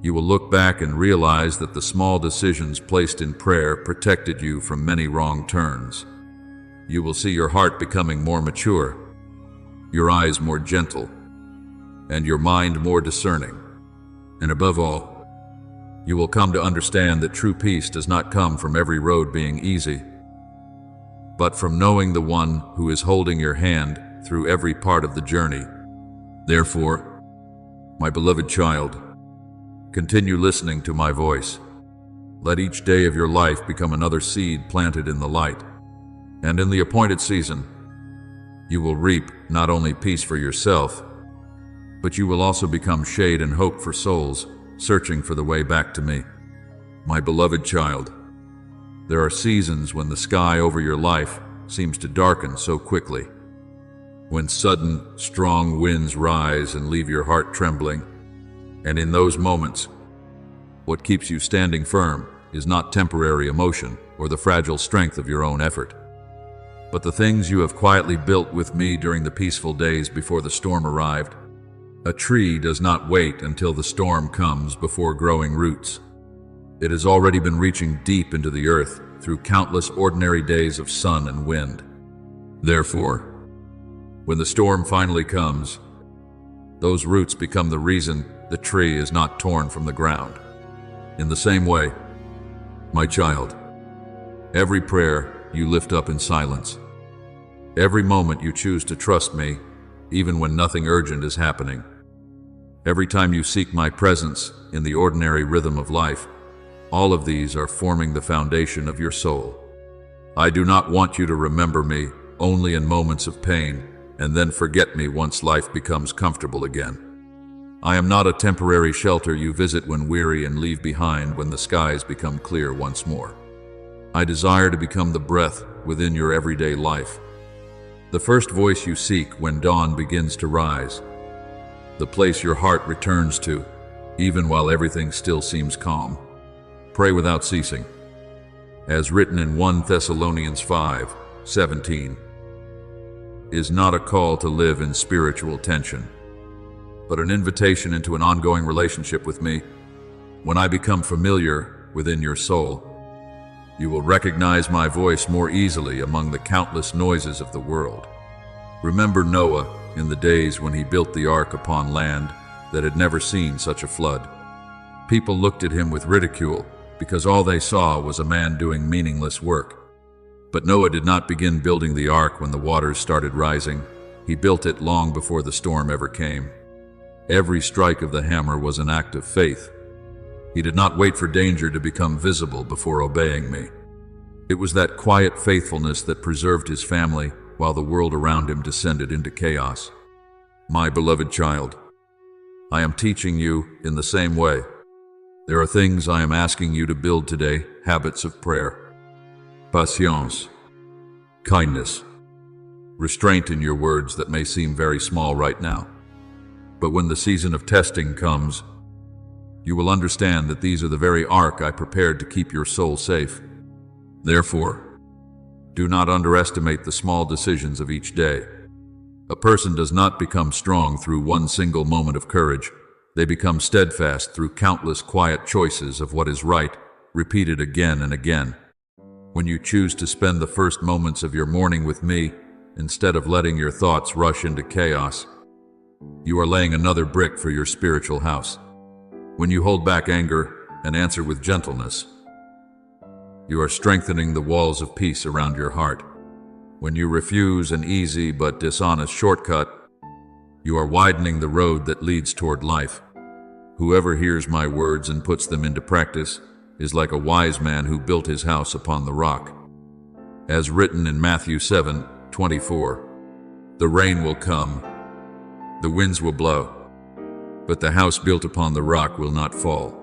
You will look back and realize that the small decisions placed in prayer protected you from many wrong turns. You will see your heart becoming more mature, your eyes more gentle, and your mind more discerning. And above all, you will come to understand that true peace does not come from every road being easy, but from knowing the one who is holding your hand through every part of the journey. Therefore, my beloved child, continue listening to my voice. Let each day of your life become another seed planted in the light, and in the appointed season, you will reap not only peace for yourself, but you will also become shade and hope for souls searching for the way back to me. My beloved child, there are seasons when the sky over your life seems to darken so quickly, when sudden, strong winds rise and leave your heart trembling. And in those moments, what keeps you standing firm is not temporary emotion or the fragile strength of your own effort, but the things you have quietly built with me during the peaceful days before the storm arrived. A tree does not wait until the storm comes before growing roots. It has already been reaching deep into the earth through countless ordinary days of sun and wind. Therefore, when the storm finally comes, those roots become the reason the tree is not torn from the ground. In the same way, my child, every prayer you lift up in silence, every moment you choose to trust me, even when nothing urgent is happening, every time you seek my presence in the ordinary rhythm of life, all of these are forming the foundation of your soul. I do not want you to remember me only in moments of pain and then forget me once life becomes comfortable again. I am not a temporary shelter you visit when weary and leave behind when the skies become clear once more. I desire to become the breath within your everyday life, the first voice you seek when dawn begins to rise, the place your heart returns to, even while everything still seems calm. Pray without ceasing. As written in 1 Thessalonians 5:17, is not a call to live in spiritual tension, but an invitation into an ongoing relationship with me. When I become familiar within your soul, you will recognize my voice more easily among the countless noises of the world. Remember Noah in the days when he built the ark upon land that had never seen such a flood. People looked at him with ridicule because all they saw was a man doing meaningless work. But Noah did not begin building the ark when the waters started rising. He built it long before the storm ever came. Every strike of the hammer was an act of faith. He did not wait for danger to become visible before obeying me. It was that quiet faithfulness that preserved his family while the world around him descended into chaos. My beloved child, I am teaching you in the same way. There are things I am asking you to build today, habits of prayer, patience, kindness, restraint in your words that may seem very small right now. But when the season of testing comes, you will understand that these are the very ark I prepared to keep your soul safe. Therefore, do not underestimate the small decisions of each day. A person does not become strong through one single moment of courage. They become steadfast through countless quiet choices of what is right, repeated again and again. When you choose to spend the first moments of your morning with me, instead of letting your thoughts rush into chaos, you are laying another brick for your spiritual house. When you hold back anger and answer with gentleness, you are strengthening the walls of peace around your heart. When you refuse an easy but dishonest shortcut, you are widening the road that leads toward life. Whoever hears my words and puts them into practice is like a wise man who built his house upon the rock. As written in Matthew 7:24, the rain will come, the winds will blow, but the house built upon the rock will not fall.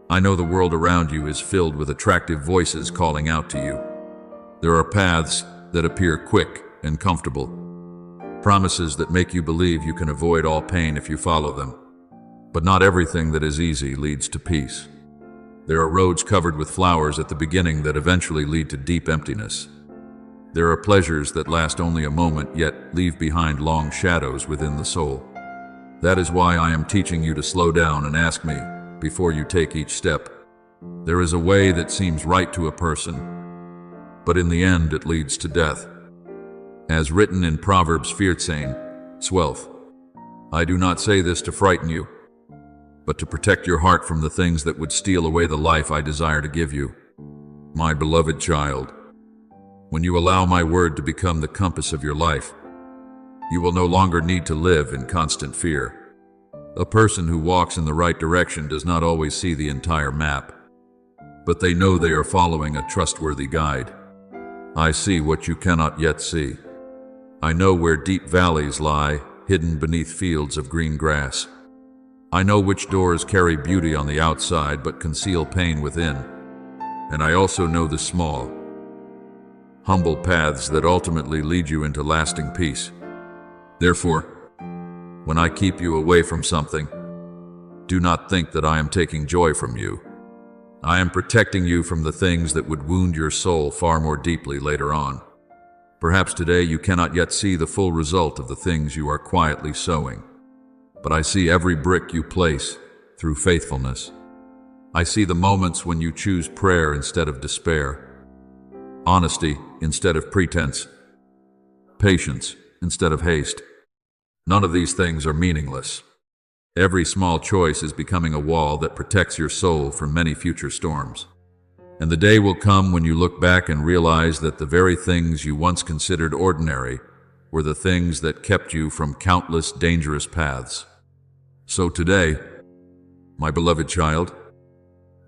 I know the world around you is filled with attractive voices calling out to you. There are paths that appear quick and comfortable, promises that make you believe you can avoid all pain if you follow them. But not everything that is easy leads to peace. There are roads covered with flowers at the beginning that eventually lead to deep emptiness. There are pleasures that last only a moment yet leave behind long shadows within the soul. That is why I am teaching you to slow down and ask me before you take each step. There is a way that seems right to a person, but in the end it leads to death. As written in Proverbs 14, Swelth. I do not say this to frighten you, but to protect your heart from the things that would steal away the life I desire to give you. My beloved child, when you allow my word to become the compass of your life, you will no longer need to live in constant fear. A person who walks in the right direction does not always see the entire map, but they know they are following a trustworthy guide. I see what you cannot yet see. I know where deep valleys lie, hidden beneath fields of green grass. I know which doors carry beauty on the outside but conceal pain within. And I also know the small, humble paths that ultimately lead you into lasting peace. Therefore, when I keep you away from something, do not think that I am taking joy from you. I am protecting you from the things that would wound your soul far more deeply later on. Perhaps today you cannot yet see the full result of the things you are quietly sowing, but I see every brick you place through faithfulness. I see the moments when you choose prayer instead of despair, honesty instead of pretense, patience instead of haste. None of these things are meaningless. Every small choice is becoming a wall that protects your soul from many future storms. And the day will come when you look back and realize that the very things you once considered ordinary were the things that kept you from countless dangerous paths. So today, my beloved child,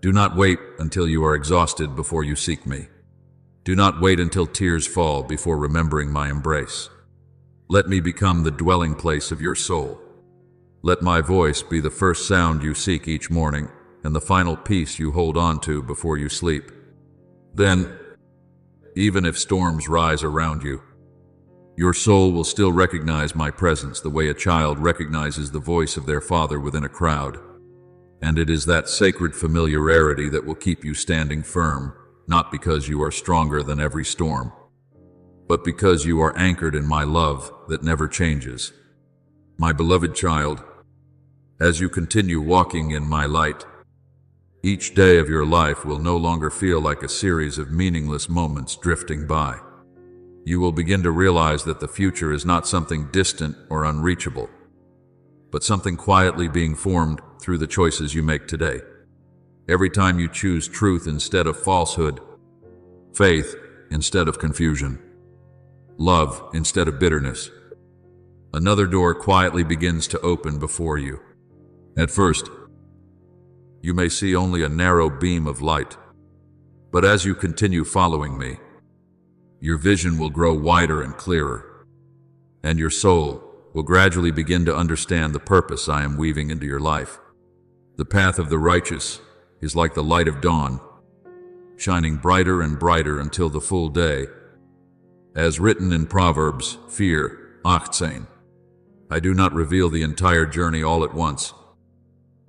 do not wait until you are exhausted before you seek me. Do not wait until tears fall before remembering my embrace. Let me become the dwelling place of your soul. Let my voice be the first sound you seek each morning and the final peace you hold on to before you sleep. Then, even if storms rise around you, your soul will still recognize my presence the way a child recognizes the voice of their father within a crowd. And it is that sacred familiarity that will keep you standing firm, not because you are stronger than every storm, but because you are anchored in my love that never changes. My beloved child, as you continue walking in my light, each day of your life will no longer feel like a series of meaningless moments drifting by. You will begin to realize that the future is not something distant or unreachable, but something quietly being formed through the choices you make today. Every time you choose truth instead of falsehood, faith instead of confusion, love instead of bitterness, another door quietly begins to open before you. At first, you may see only a narrow beam of light, but as you continue following me, your vision will grow wider and clearer, and your soul will gradually begin to understand the purpose I am weaving into your life. The path of the righteous is like the light of dawn, shining brighter and brighter until the full day. As written in Proverbs 4:18, I do not reveal the entire journey all at once,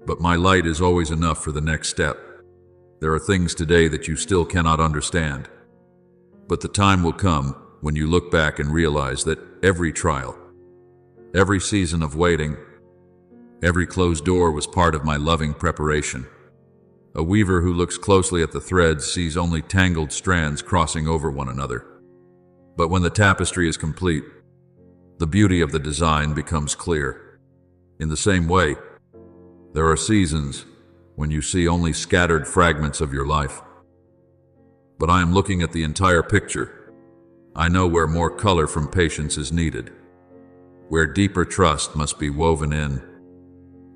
but my light is always enough for the next step. There are things today that you still cannot understand, but the time will come when you look back and realize that every trial, every season of waiting, every closed door was part of my loving preparation. A weaver who looks closely at the threads sees only tangled strands crossing over one another. But when the tapestry is complete, the beauty of the design becomes clear. In the same way, there are seasons when you see only scattered fragments of your life. But I am looking at the entire picture. I know where more color from patience is needed, where deeper trust must be woven in,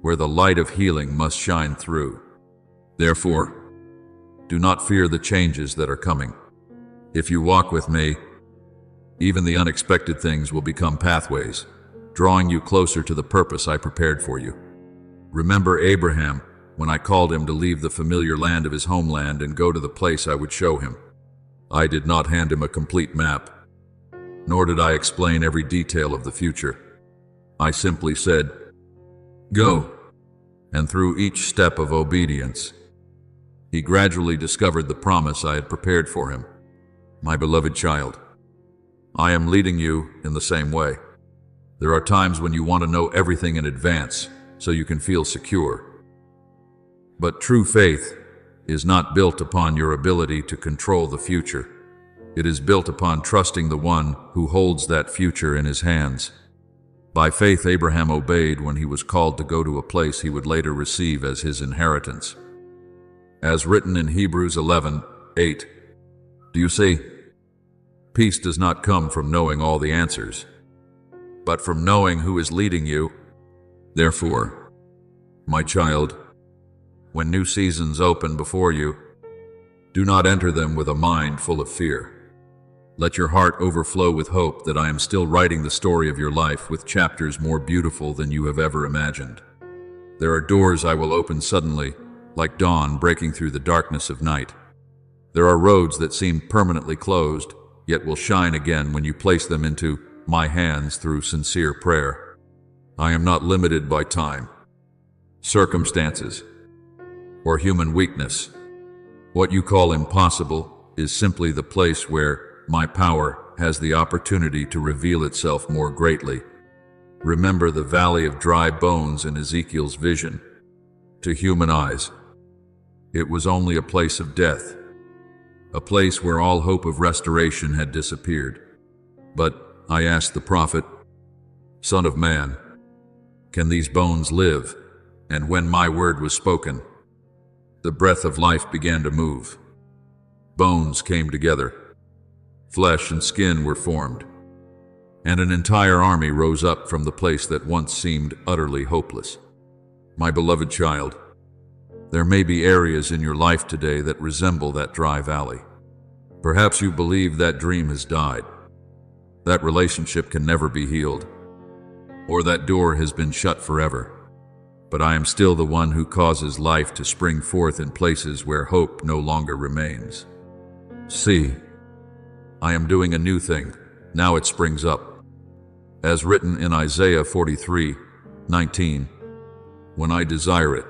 where the light of healing must shine through. Therefore, do not fear the changes that are coming. If you walk with me, even the unexpected things will become pathways, drawing you closer to the purpose I prepared for you. Remember Abraham, when I called him to leave the familiar land of his homeland and go to the place I would show him. I did not hand him a complete map, nor did I explain every detail of the future. I simply said, "Go." And through each step of obedience, he gradually discovered the promise I had prepared for him. My beloved child, I am leading you in the same way. There are times when you want to know everything in advance so you can feel secure. But true faith is not built upon your ability to control the future. It is built upon trusting the one who holds that future in his hands. By faith, Abraham obeyed when he was called to go to a place he would later receive as his inheritance. As written in Hebrews 11:8. Do you see? Peace does not come from knowing all the answers, but from knowing who is leading you. Therefore, my child, when new seasons open before you, do not enter them with a mind full of fear. Let your heart overflow with hope that I am still writing the story of your life with chapters more beautiful than you have ever imagined. There are doors I will open suddenly, like dawn breaking through the darkness of night. There are roads that seem permanently closed, yet will shine again when you place them into my hands through sincere prayer. I am not limited by time, circumstances, or human weakness. What you call impossible is simply the place where my power has the opportunity to reveal itself more greatly. Remember the valley of dry bones in Ezekiel's vision. To human eyes, it was only a place of death, a place where all hope of restoration had disappeared. But I asked the prophet, Son of man, can these bones live? And when my word was spoken, the breath of life began to move. Bones came together. Flesh and skin were formed, and an entire army rose up from the place that once seemed utterly hopeless. My beloved child, there may be areas in your life today that resemble that dry valley. Perhaps you believe that dream has died, that relationship can never be healed, or that door has been shut forever. But I am still the one who causes life to spring forth in places where hope no longer remains. See, I am doing a new thing. Now it springs up. As written in Isaiah 43:19, when I desire it,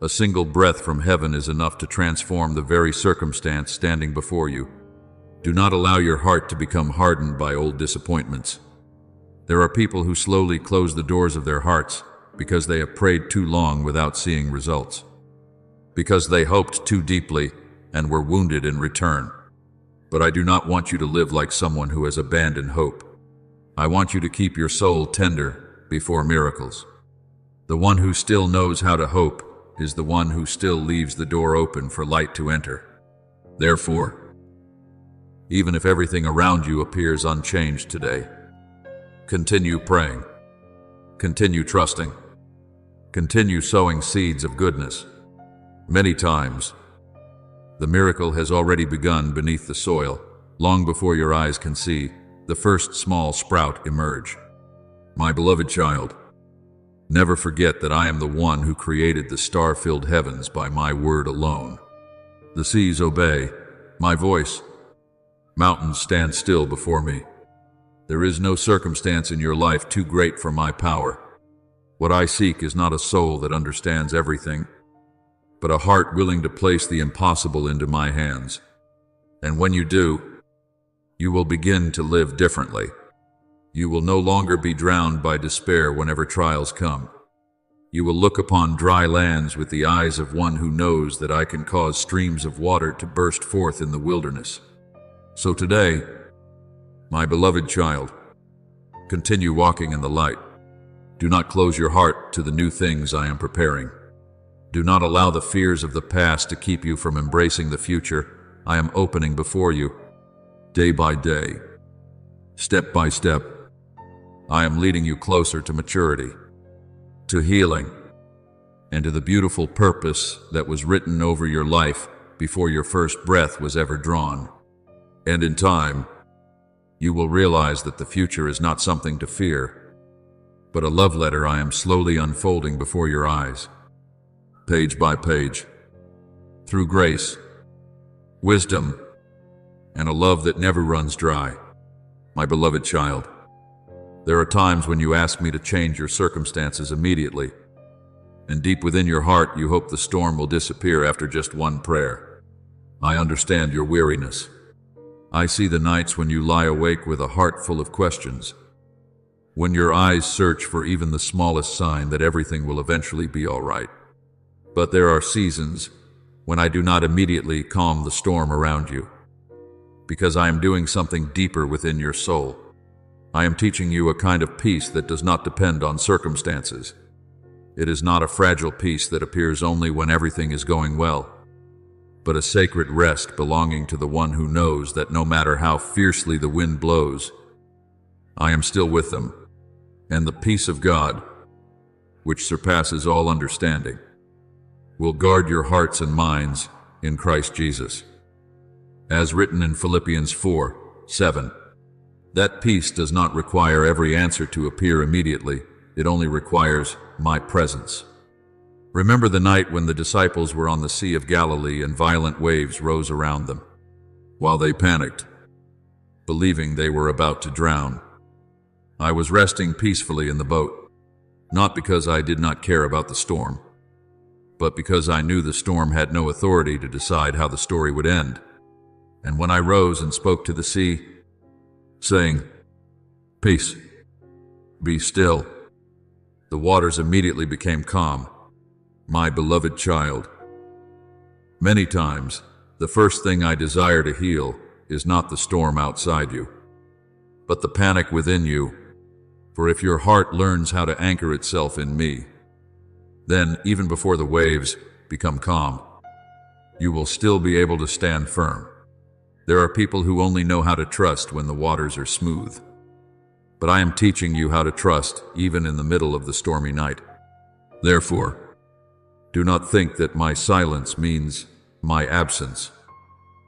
a single breath from heaven is enough to transform the very circumstance standing before you. Do not allow your heart to become hardened by old disappointments. There are people who slowly close the doors of their hearts because they have prayed too long without seeing results, because they hoped too deeply and were wounded in return. But I do not want you to live like someone who has abandoned hope. I want you to keep your soul tender before miracles. The one who still knows how to hope is the one who still leaves the door open for light to enter. Therefore, even if everything around you appears unchanged today, continue praying, continue trusting, continue sowing seeds of goodness. Many times, the miracle has already begun beneath the soil, long before your eyes can see the first small sprout emerge. My beloved child, never forget that I am the one who created the star-filled heavens by my word alone. The seas obey my voice. Mountains stand still before me. There is no circumstance in your life too great for my power. What I seek is not a soul that understands everything, but a heart willing to place the impossible into my hands. And when you do, you will begin to live differently. You will no longer be drowned by despair whenever trials come. You will look upon dry lands with the eyes of one who knows that I can cause streams of water to burst forth in the wilderness. So today, my beloved child, continue walking in the light. Do not close your heart to the new things I am preparing. Do not allow the fears of the past to keep you from embracing the future I am opening before you. Day by day, step by step, I am leading you closer to maturity, to healing, and to the beautiful purpose that was written over your life before your first breath was ever drawn. And in time, you will realize that the future is not something to fear, but a love letter I am slowly unfolding before your eyes, page by page, through grace, wisdom, and a love that never runs dry. My beloved child, there are times when you ask me to change your circumstances immediately, and deep within your heart you hope the storm will disappear after just one prayer. I understand your weariness. I see the nights when you lie awake with a heart full of questions, when your eyes search for even the smallest sign that everything will eventually be all right. But there are seasons when I do not immediately calm the storm around you, because I am doing something deeper within your soul. I am teaching you a kind of peace that does not depend on circumstances. It is not a fragile peace that appears only when everything is going well, but a sacred rest belonging to the one who knows that no matter how fiercely the wind blows, I am still with them, and the peace of God, which surpasses all understanding, will guard your hearts and minds in Christ Jesus. As written in Philippians 4:7, that peace does not require every answer to appear immediately. It only requires my presence. Remember the night when the disciples were on the Sea of Galilee and violent waves rose around them, while they panicked, believing they were about to drown. I was resting peacefully in the boat, not because I did not care about the storm, but because I knew the storm had no authority to decide how the story would end. And when I rose and spoke to the sea, saying, "Peace, be still," the waters immediately became calm. My beloved child, many times, the first thing I desire to heal is not the storm outside you, but the panic within you. For if your heart learns how to anchor itself in me, then, even before the waves become calm, you will still be able to stand firm. There are people who only know how to trust when the waters are smooth. But I am teaching you how to trust even in the middle of the stormy night. Therefore, do not think that my silence means my absence.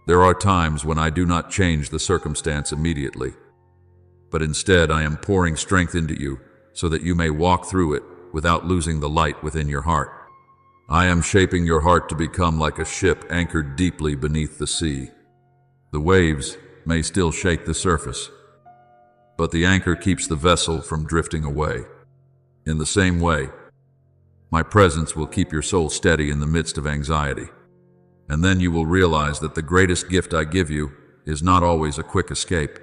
There are times when I do not change the circumstance immediately, but instead I am pouring strength into you so that you may walk through it without losing the light within your heart. I am shaping your heart to become like a ship anchored deeply beneath the sea. The waves may still shake the surface, but the anchor keeps the vessel from drifting away. In the same way, my presence will keep your soul steady in the midst of anxiety. And then you will realize that the greatest gift I give you is not always a quick escape,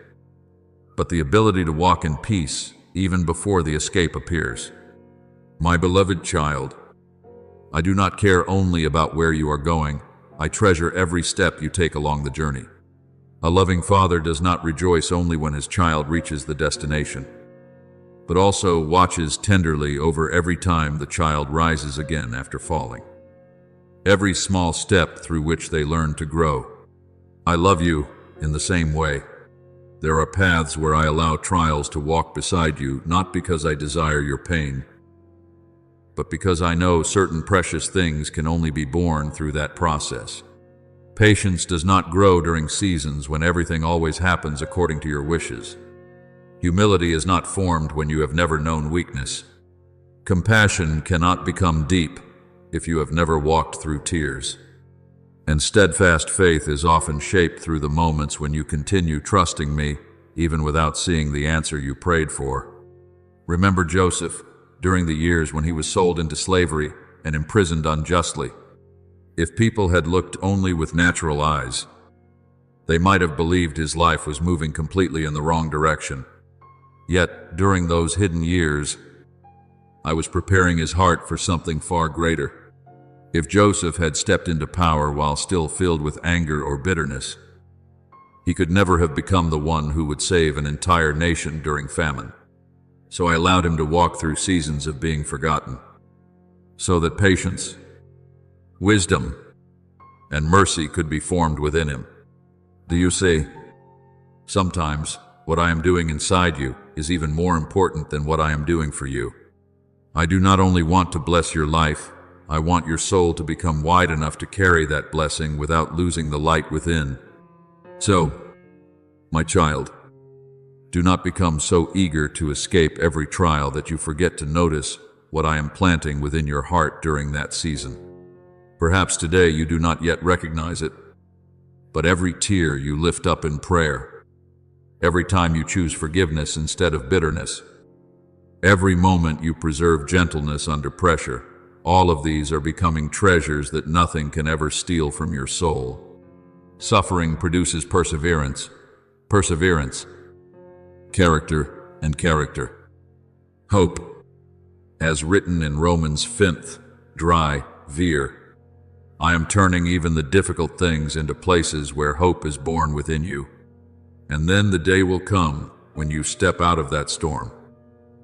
but the ability to walk in peace even before the escape appears. My beloved child, I do not care only about where you are going. I treasure every step you take along the journey. A loving father does not rejoice only when his child reaches the destination, but also watches tenderly over every time the child rises again after falling, every small step through which they learn to grow. I love you in the same way. There are paths where I allow trials to walk beside you, not because I desire your pain, but because I know certain precious things can only be born through that process. Patience does not grow during seasons when everything always happens according to your wishes. Humility is not formed when you have never known weakness. Compassion cannot become deep if you have never walked through tears. And steadfast faith is often shaped through the moments when you continue trusting me, even without seeing the answer you prayed for. Remember Joseph, during the years when he was sold into slavery and imprisoned unjustly. If people had looked only with natural eyes, they might have believed his life was moving completely in the wrong direction. Yet, during those hidden years, I was preparing his heart for something far greater. If Joseph had stepped into power while still filled with anger or bitterness, he could never have become the one who would save an entire nation during famine. So I allowed him to walk through seasons of being forgotten, so that patience, wisdom, and mercy could be formed within him. Do you see? Sometimes, what I am doing inside you is even more important than what I am doing for you. I do not only want to bless your life, I want your soul to become wide enough to carry that blessing without losing the light within. So, my child, do not become so eager to escape every trial that you forget to notice what I am planting within your heart during that season. Perhaps today you do not yet recognize it, but every tear you lift up in prayer, every time you choose forgiveness instead of bitterness, every moment you preserve gentleness under pressure, all of these are becoming treasures that nothing can ever steal from your soul. Suffering produces perseverance, perseverance, character, and character. Hope, as written in Romans 5th, dry, veer. I am turning even the difficult things into places where hope is born within you. And then the day will come when you step out of that storm.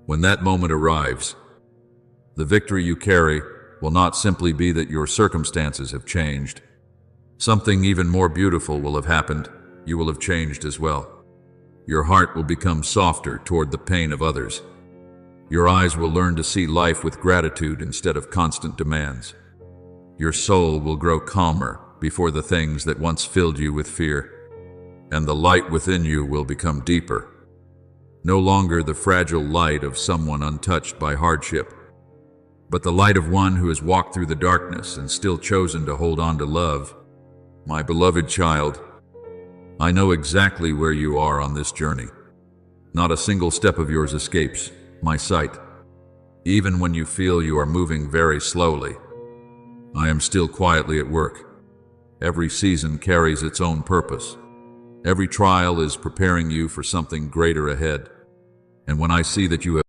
When that moment arrives, the victory you carry will not simply be that your circumstances have changed. Something even more beautiful will have happened. You will have changed as well. Your heart will become softer toward the pain of others. Your eyes will learn to see life with gratitude instead of constant demands. Your soul will grow calmer before the things that once filled you with fear, and the light within you will become deeper. No longer the fragile light of someone untouched by hardship, but the light of one who has walked through the darkness and still chosen to hold on to love. My beloved child, I know exactly where you are on this journey. Not a single step of yours escapes my sight. Even when you feel you are moving very slowly, I am still quietly at work. Every season carries its own purpose. Every trial is preparing you for something greater ahead. And when I see that you have